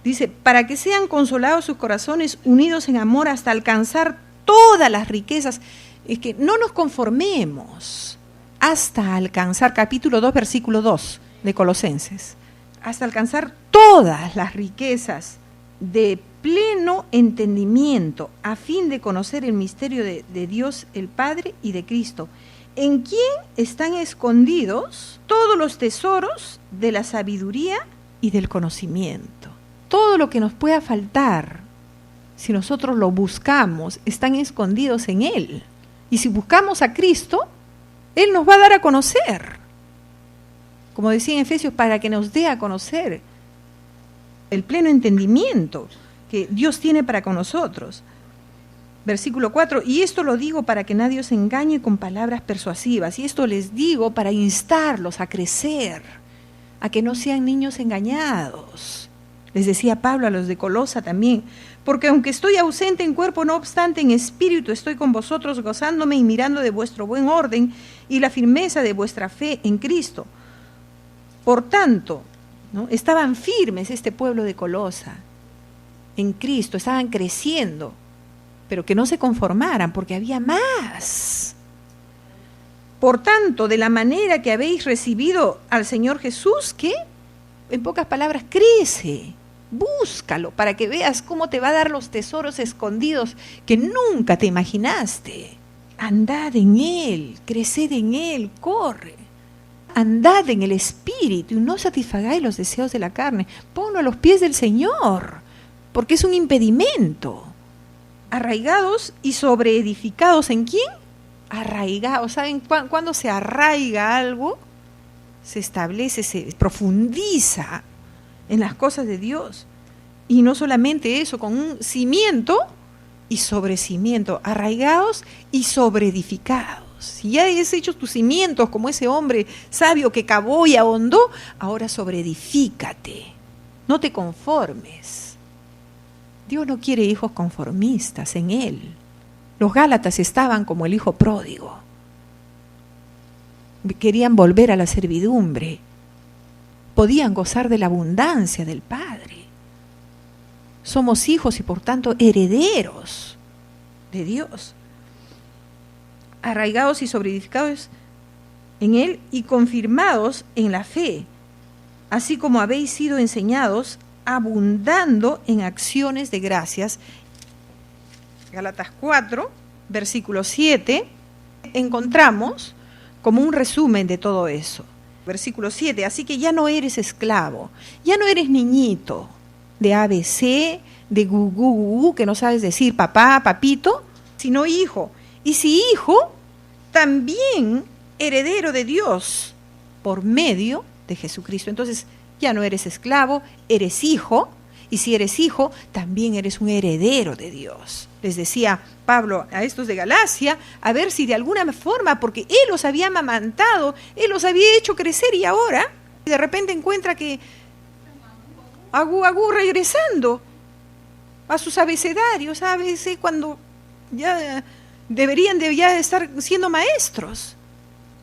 dice: para que sean consolados sus corazones, unidos en amor hasta alcanzar todas las riquezas. Es que no nos conformemos hasta alcanzar, capítulo 2, versículo 2 de Colosenses, hasta alcanzar todas las riquezas de pleno entendimiento, a fin de conocer el misterio de Dios el Padre y de Cristo, en quien están escondidos todos los tesoros de la sabiduría y del conocimiento. Todo lo que nos pueda faltar, si nosotros lo buscamos, están escondidos en Él. Y si buscamos a Cristo, Él nos va a dar a conocer. Como decía en Efesios, para que nos dé a conocer el pleno entendimiento que Dios tiene para con nosotros. Versículo 4, y esto lo digo para que nadie os engañe con palabras persuasivas, y esto les digo para instarlos a crecer, a que no sean niños engañados. Les decía Pablo a los de Colosa también, porque aunque estoy ausente en cuerpo, no obstante en espíritu estoy con vosotros, gozándome y mirando de vuestro buen orden y la firmeza de vuestra fe en Cristo. Por tanto, ¿no?, estaban firmes este pueblo de Colosa en Cristo, estaban creciendo, pero que no se conformaran porque había más. Por tanto, de la manera que habéis recibido al Señor Jesús, que, en pocas palabras, crece, búscalo para que veas cómo te va a dar los tesoros escondidos que nunca te imaginaste. Andad en Él, creced en Él, corre. Andad en el Espíritu y no satisfagáis los deseos de la carne. Ponlo a los pies del Señor, porque es un impedimento. Arraigados y sobreedificados, ¿en quién? Arraigados. ¿Saben cuándo se arraiga algo? Se establece, se profundiza en las cosas de Dios. Y no solamente eso, con un cimiento y sobrecimiento. Arraigados y sobreedificados. Si ya has hecho tus cimientos como ese hombre sabio que cavó y ahondó, ahora sobreedifícate. No te conformes. Dios no quiere hijos conformistas en Él. Los Gálatas estaban como el hijo pródigo. Querían volver a la servidumbre. Podían gozar de la abundancia del Padre. Somos hijos y por tanto herederos de Dios. Arraigados y sobreedificados en Él y confirmados en la fe, así como habéis sido enseñados, abundando en acciones de gracias. Gálatas 4, versículo 7, encontramos como un resumen de todo eso. Versículo 7, así que ya no eres esclavo, ya no eres niñito de ABC, de gugu, que no sabes decir papá, papito, sino hijo. Y si hijo, también heredero de Dios por medio de Jesucristo. Entonces ya no eres esclavo, eres hijo, y si eres hijo, también eres un heredero de Dios. Les decía Pablo a estos de Galacia, a ver si de alguna forma, porque él los había amamantado, él los había hecho crecer, y ahora de repente encuentra que agú regresando a sus abecedarios, a veces cuando ya deberían de ya estar siendo maestros.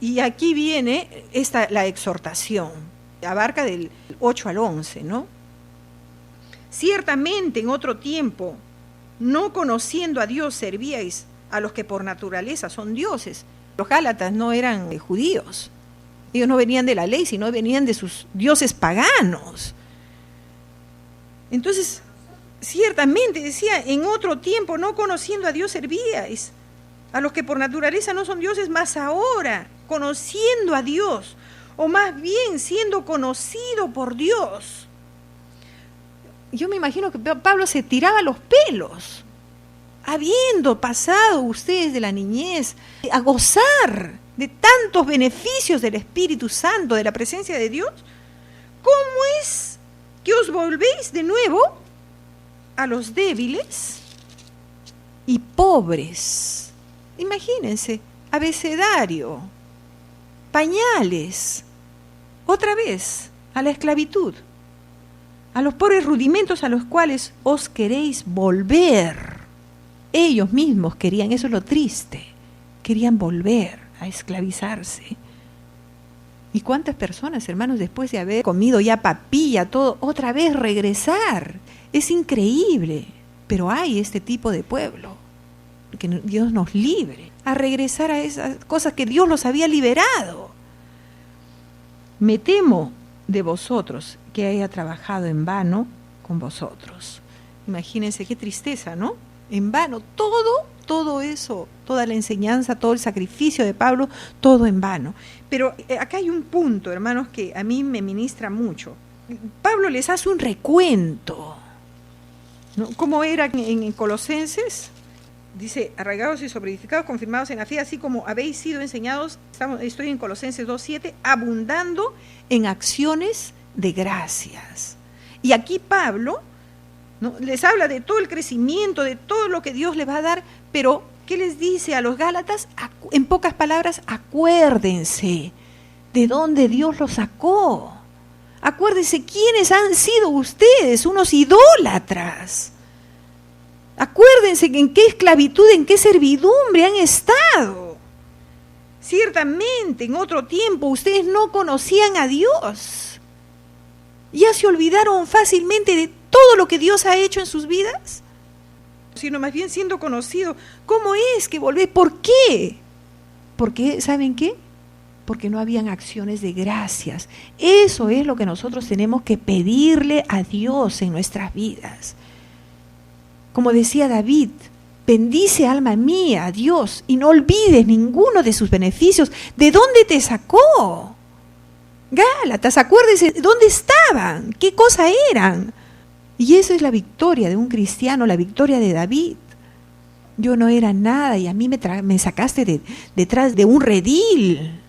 Y aquí viene la exhortación, abarca del 8 al 11, ¿no? Ciertamente en otro tiempo, no conociendo a Dios, servíais a los que por naturaleza son dioses. Los Gálatas no eran judíos, ellos no venían de la ley, sino venían de sus dioses paganos. Entonces, ciertamente decía, en otro tiempo, no conociendo a Dios, servíais a los que por naturaleza no son dioses, mas ahora, conociendo a Dios, o más bien siendo conocido por Dios. Yo me imagino que Pablo se tiraba los pelos, habiendo pasado ustedes de la niñez a gozar de tantos beneficios del Espíritu Santo, de la presencia de Dios. ¿Cómo es que os volvéis de nuevo a los débiles y pobres? Imagínense, abecedario, pañales, otra vez a la esclavitud, a los pobres rudimentos a los cuales os queréis volver. Ellos mismos querían, eso es lo triste, querían volver a esclavizarse. ¿Y cuántas personas, hermanos, después de haber comido ya papilla, todo, otra vez regresar? Es increíble, pero hay este tipo de pueblo, que Dios nos libre a regresar a esas cosas que Dios los había liberado. Me temo de vosotros que haya trabajado en vano con vosotros. Imagínense qué tristeza, ¿no? En vano, todo eso, toda la enseñanza, todo el sacrificio de Pablo, todo en vano. Pero acá hay un punto, hermanos, que a mí me ministra mucho. Pablo les hace un recuento, ¿no? ¿Cómo era en Colosenses? Dice, arraigados y sobreedificados, confirmados en la fe, así como habéis sido enseñados, estoy en Colosenses 2:7, abundando en acciones de gracias. Y aquí Pablo, ¿no?, les habla de todo el crecimiento, de todo lo que Dios les va a dar, pero ¿qué les dice a los Gálatas? En pocas palabras, acuérdense de dónde Dios los sacó. Acuérdense quiénes han sido ustedes, unos idólatras. Acuérdense en qué esclavitud, en qué servidumbre han estado. Ciertamente en otro tiempo ustedes no conocían a Dios. ¿Ya se olvidaron fácilmente de todo lo que Dios ha hecho en sus vidas? Sino más bien siendo conocido. ¿Cómo es que volvéis? ¿Por qué? Porque, ¿saben qué? Porque no habían acciones de gracias. Eso es lo que nosotros tenemos que pedirle a Dios en nuestras vidas. Como decía David, bendice alma mía a Dios y no olvides ninguno de sus beneficios. ¿De dónde te sacó? Gálatas, acuérdense, ¿dónde estaban? ¿Qué cosa eran? Y esa es la victoria de un cristiano, la victoria de David. Yo no era nada y a mí me sacaste detrás de un redil.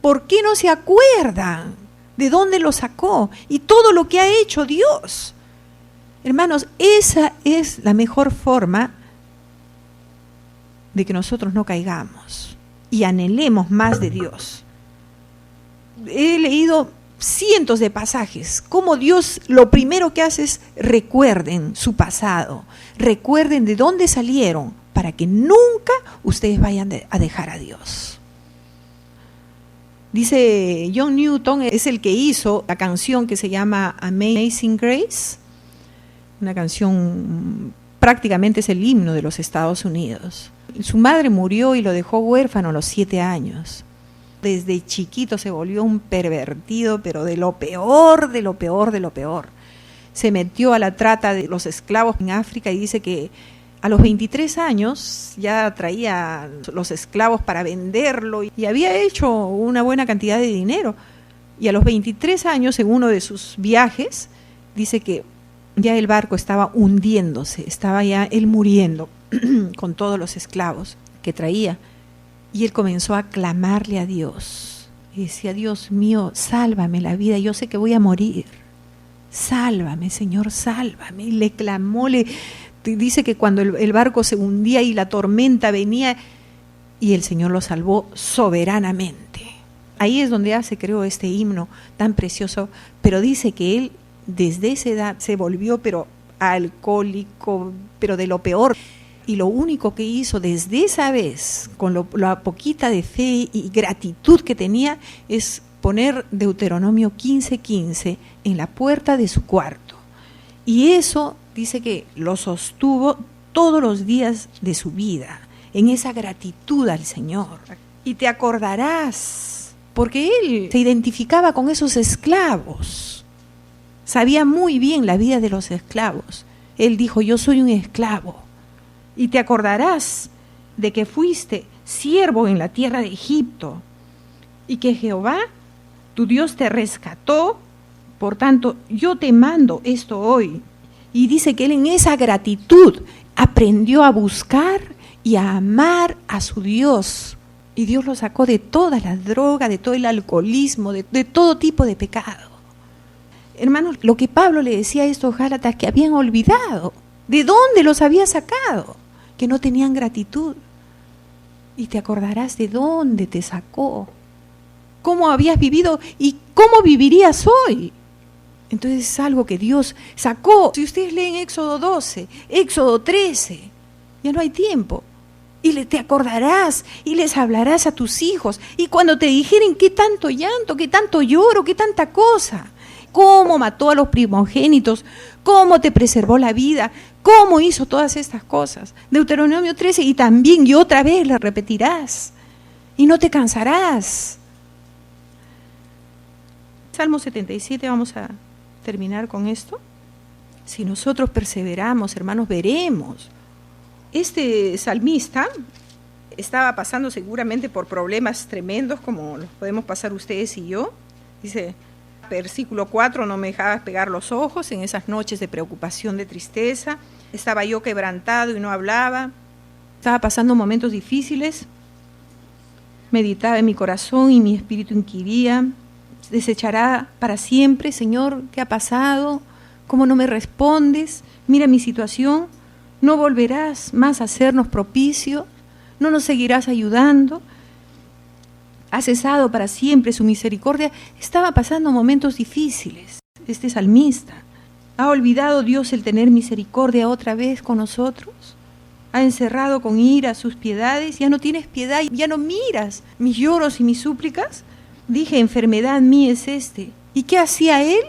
¿Por qué no se acuerdan de dónde lo sacó y todo lo que ha hecho Dios? Hermanos, esa es la mejor forma de que nosotros no caigamos y anhelemos más de Dios. He leído cientos de pasajes, cómo Dios lo primero que hace es recuerden su pasado, recuerden de dónde salieron, para que nunca ustedes vayan a dejar a Dios. Dice John Newton, es el que hizo la canción que se llama Amazing Grace, una canción prácticamente es el himno de los Estados Unidos. Su madre murió y lo dejó huérfano a los 7 años. Desde chiquito se volvió un pervertido, pero de lo peor, de lo peor, de lo peor. se metió a la trata de los esclavos en África y dice que a los 23 años ya traía los esclavos para venderlo y había hecho una buena cantidad de dinero. Y a los 23 años, en uno de sus viajes, dice que ya el barco estaba hundiéndose, estaba ya él muriendo con todos los esclavos que traía. Y él comenzó a clamarle a Dios. Y decía, Dios mío, sálvame la vida, yo sé que voy a morir. Sálvame, Señor, sálvame. Y le clamó, dice que cuando el barco se hundía y la tormenta venía, y el Señor lo salvó soberanamente. Ahí es donde se creó este himno tan precioso, pero dice que él desde esa edad se volvió pero alcohólico, pero de lo peor. Y lo único que hizo desde esa vez, con la poquita de fe y gratitud que tenía, es poner Deuteronomio 15:15 en la puerta de su cuarto. Y eso dice que lo sostuvo todos los días de su vida, en esa gratitud al Señor. Y te acordarás, porque él se identificaba con esos esclavos, sabía muy bien la vida de los esclavos. Él dijo, yo soy un esclavo. Y te acordarás de que fuiste siervo en la tierra de Egipto y que Jehová, tu Dios, te rescató. Por tanto, yo te mando esto hoy. Y dice que él en esa gratitud aprendió a buscar y a amar a su Dios. Y Dios lo sacó de toda la droga, de todo el alcoholismo, de todo tipo de pecado. Hermanos, lo que Pablo le decía a estos gálatas que habían olvidado, ¿de dónde los había sacado? Que no tenían gratitud. Y te acordarás de dónde te sacó, cómo habías vivido y cómo vivirías hoy. Entonces es algo que Dios sacó. Si ustedes leen Éxodo 12, Éxodo 13, ya no hay tiempo. Y te acordarás y les hablarás a tus hijos. Y cuando te dijeren qué tanto llanto, qué tanto lloro, qué tanta cosa, cómo mató a los primogénitos, cómo te preservó la vida, cómo hizo todas estas cosas. Deuteronomio 13, y también y otra vez la repetirás y no te cansarás. Salmo 77, vamos a terminar con esto. Si nosotros perseveramos, hermanos, veremos. Este salmista estaba pasando seguramente por problemas tremendos como los podemos pasar ustedes y yo. Dice, versículo 4, no me dejabas pegar los ojos en esas noches de preocupación, de tristeza. Estaba yo quebrantado y no hablaba. Estaba pasando momentos difíciles. Meditaba en mi corazón y mi espíritu inquiría. ¿Desechará para siempre, Señor? ¿Qué ha pasado? ¿Cómo no me respondes? Mira mi situación. ¿No volverás más a hacernos propicio? ¿No nos seguirás ayudando? ¿Ha cesado para siempre su misericordia? Estaba pasando momentos difíciles, este salmista. ¿Ha olvidado Dios el tener misericordia otra vez con nosotros? ¿Ha encerrado con ira sus piedades? ¿Ya no tienes piedad? ¿Ya no miras mis lloros y mis súplicas? Dije, enfermedad mía es este. ¿Y qué hacía él?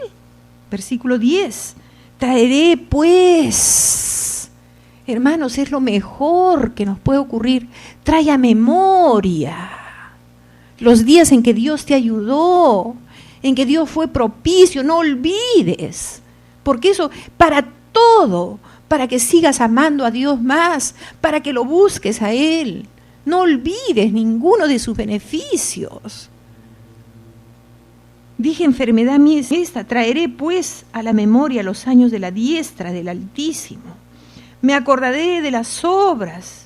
Versículo 10. Traeré pues, hermanos, es lo mejor que nos puede ocurrir. Trae a memoria los días en que Dios te ayudó, en que Dios fue propicio. No olvides, porque eso para todo, para que sigas amando a Dios más, para que lo busques a Él. No olvides ninguno de sus beneficios. Dije, enfermedad mía es esta, traeré pues a la memoria los años de la diestra del Altísimo. Me acordaré de las obras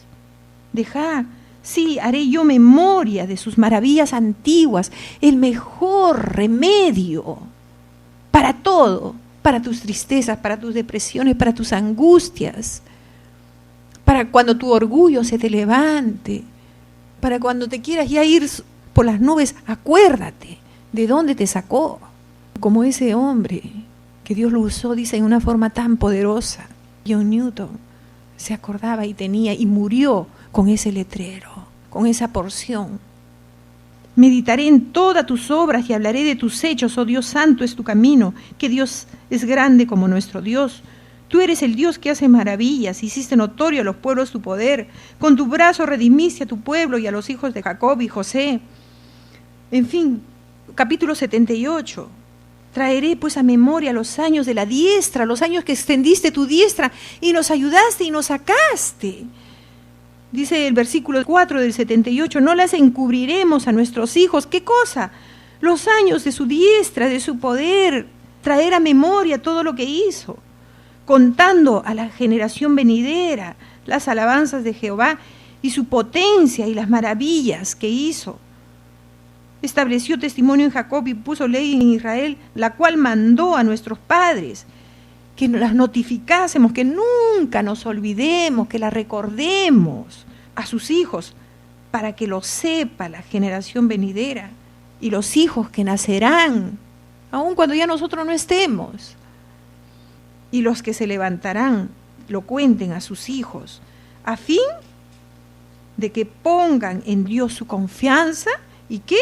de Jah. Sí, haré yo memoria de sus maravillas antiguas, el mejor remedio para todo, para tus tristezas, para tus depresiones, para tus angustias, para cuando tu orgullo se te levante, para cuando te quieras ya ir por las nubes, acuérdate de dónde te sacó, como ese hombre que Dios lo usó, dice, en una forma tan poderosa. John Newton se acordaba y tenía y murió con ese letrero, con esa porción. Meditaré en todas tus obras y hablaré de tus hechos, oh Dios santo es tu camino, que Dios es grande como nuestro Dios. Tú eres el Dios que hace maravillas, hiciste notorio a los pueblos tu poder, con tu brazo redimiste a tu pueblo y a los hijos de Jacob y José. En fin, capítulo 78. Traeré pues a memoria los años de la diestra, los años que extendiste tu diestra y nos ayudaste y nos sacaste. Dice el versículo 4 del 78, no las encubriremos a nuestros hijos. ¿Qué cosa? Los años de su diestra, de su poder, traer a memoria todo lo que hizo, contando a la generación venidera las alabanzas de Jehová y su potencia y las maravillas que hizo. Estableció testimonio en Jacob y puso ley en Israel, la cual mandó a nuestros padres que las notificásemos, que nunca nos olvidemos, que las recordemos a sus hijos, para que lo sepa la generación venidera y los hijos que nacerán, aun cuando ya nosotros no estemos. Y los que se levantarán lo cuenten a sus hijos, a fin de que pongan en Dios su confianza y ¿qué?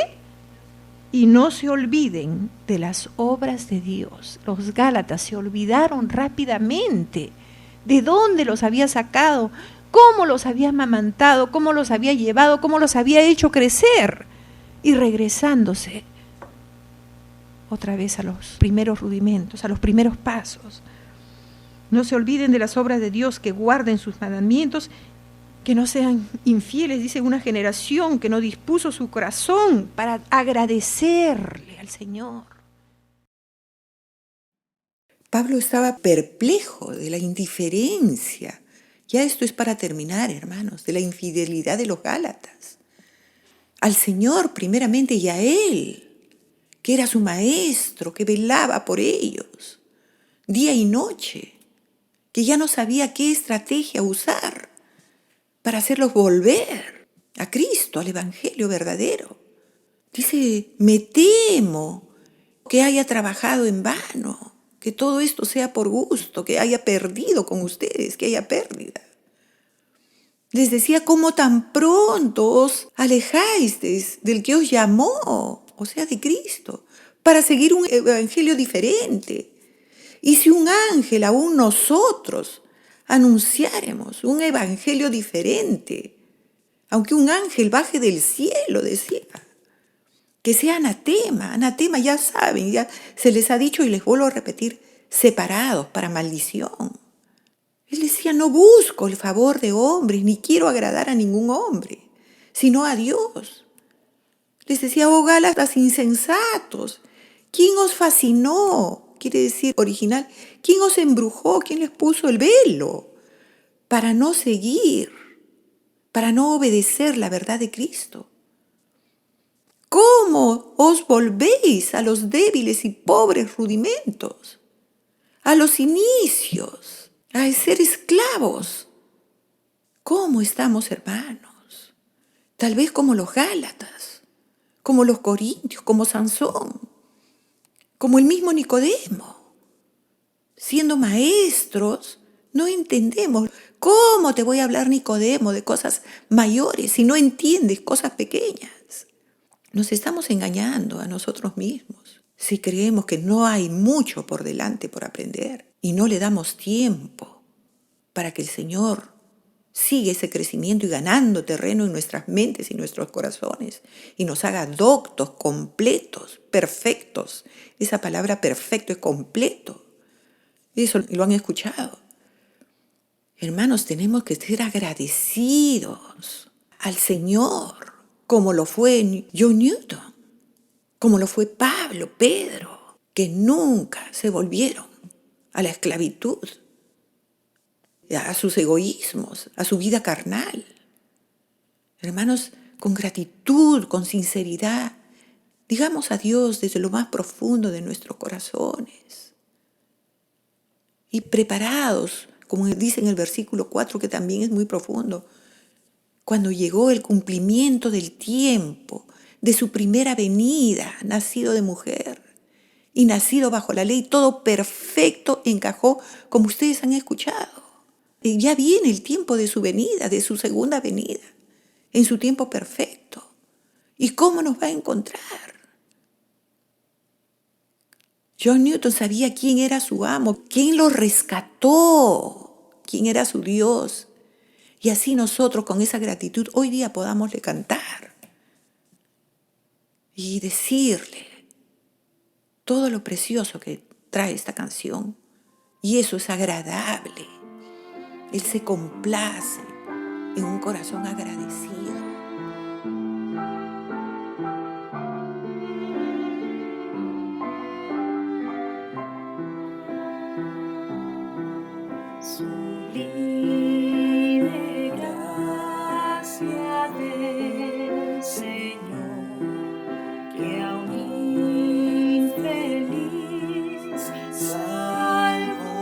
Y no se olviden de las obras de Dios. Los Gálatas se olvidaron rápidamente de dónde los había sacado, cómo los había amamantado, cómo los había llevado, cómo los había hecho crecer, y regresándose otra vez a los primeros rudimentos, a los primeros pasos. No se olviden de las obras de Dios, que guarden sus mandamientos, que no sean infieles, dice, una generación que no dispuso su corazón para agradecerle al Señor. Pablo estaba perplejo de la indiferencia. Ya esto es para terminar, hermanos, de la infidelidad de los Gálatas. Al Señor primeramente y a Él, que era su maestro, que velaba por ellos día y noche, que ya no sabía qué estrategia usar para hacerlos volver a Cristo, al Evangelio verdadero. Dice, me temo que haya trabajado en vano, que todo esto sea por gusto, que haya perdido con ustedes, que haya pérdida. Les decía, ¿cómo tan pronto os alejasteis del que os llamó, o sea, de Cristo, para seguir un evangelio diferente? Y si un ángel, aún nosotros, anunciáremos un evangelio diferente, aunque un ángel baje del cielo, decía, que sea anatema, ya saben, ya se les ha dicho y les vuelvo a repetir, separados para maldición. Él decía, no busco el favor de hombres, ni quiero agradar a ningún hombre, sino a Dios. Les decía, oh Gálatas insensatos, ¿quién os fascinó? Quiere decir original, ¿quién os embrujó? ¿Quién les puso el velo? Para no seguir, para no obedecer la verdad de Cristo. ¿Cómo os volvéis a los débiles y pobres rudimentos? A los inicios, a ser esclavos. ¿Cómo estamos, hermanos? Tal vez como los Gálatas, como los Corintios, como Sansón, como el mismo Nicodemo. Siendo maestros, no entendemos. ¿Cómo te voy a hablar, Nicodemo, de cosas mayores si no entiendes cosas pequeñas? Nos estamos engañando a nosotros mismos si creemos que no hay mucho por delante por aprender y no le damos tiempo para que el Señor siga ese crecimiento y ganando terreno en nuestras mentes y nuestros corazones y nos haga doctos, completos, perfectos. Esa palabra perfecto es completo. Eso lo han escuchado. Hermanos, tenemos que ser agradecidos al Señor, como lo fue John Newton, como lo fue Pablo, Pedro, que nunca se volvieron a la esclavitud, a sus egoísmos, a su vida carnal. Hermanos, con gratitud, con sinceridad, digamos a Dios desde lo más profundo de nuestros corazones. Y preparados, como dice en el versículo 4, que también es muy profundo, cuando llegó el cumplimiento del tiempo de su primera venida, nacido de mujer y nacido bajo la ley, todo perfecto encajó, como ustedes han escuchado. Y ya viene el tiempo de su venida, de su segunda venida, en su tiempo perfecto. ¿Y cómo nos va a encontrar? John Newton sabía quién era su amo, quién lo rescató, quién era su Dios. Y así nosotros con esa gratitud hoy día podamosle cantar y decirle, todo lo precioso que trae esta canción. Y eso es agradable. Él se complace en un corazón agradecido. Sublime gracia del Señor, que a un infeliz salvó.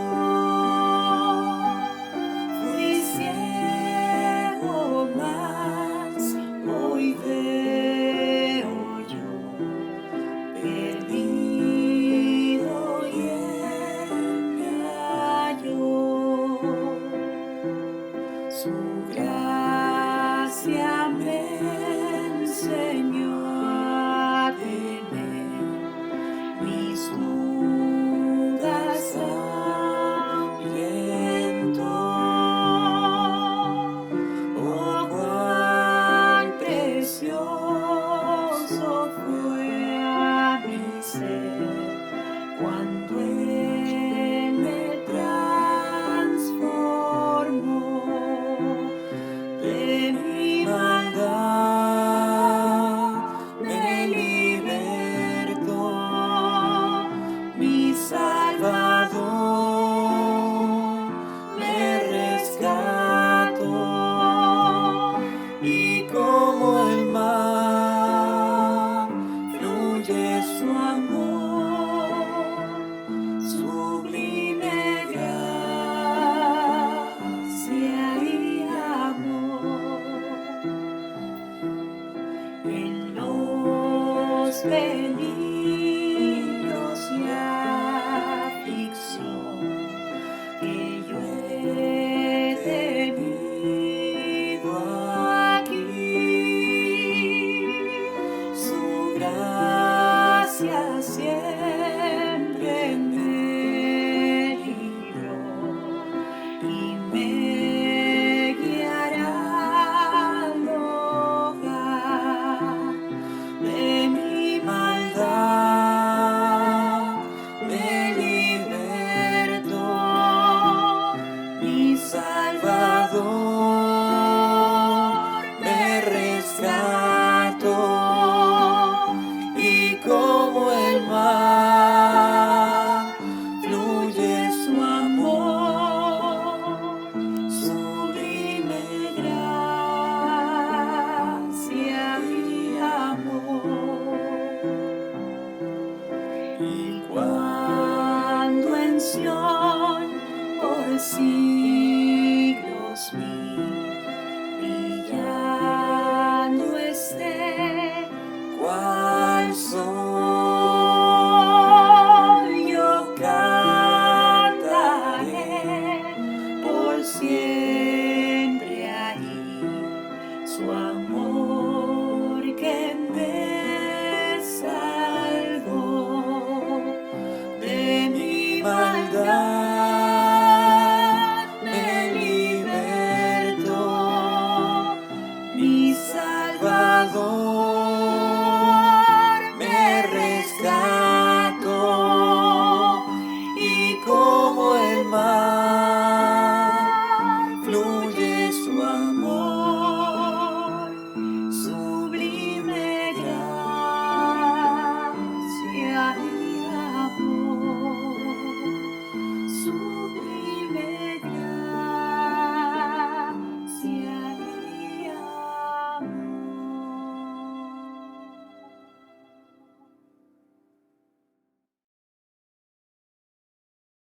Fui ciego, mas hoy veo yo, perdido y él me halló. Su gracia me enseñó a temer mis dudas ahuyentó. Oh, cuán precioso fue a mi ser cuando Él me transformó. De mi maldad me libertó, mi Salvador me rescató, y como el mar fluye su amor, sublime gracia y amor. En los peligros y aflicción que yo he tenido aquí, su gracia siempre me libró y me guiará al hogar. De mi maldad me libertó, mi Salvador me rescató, y como el mar fluye su amor, sublime gracia y amor. Y cuando en Sión por siglos brillando esté cual sol, yo cantaré por siempre ahí su amor que me salvó. De mi maldad me libertó, mi Salvador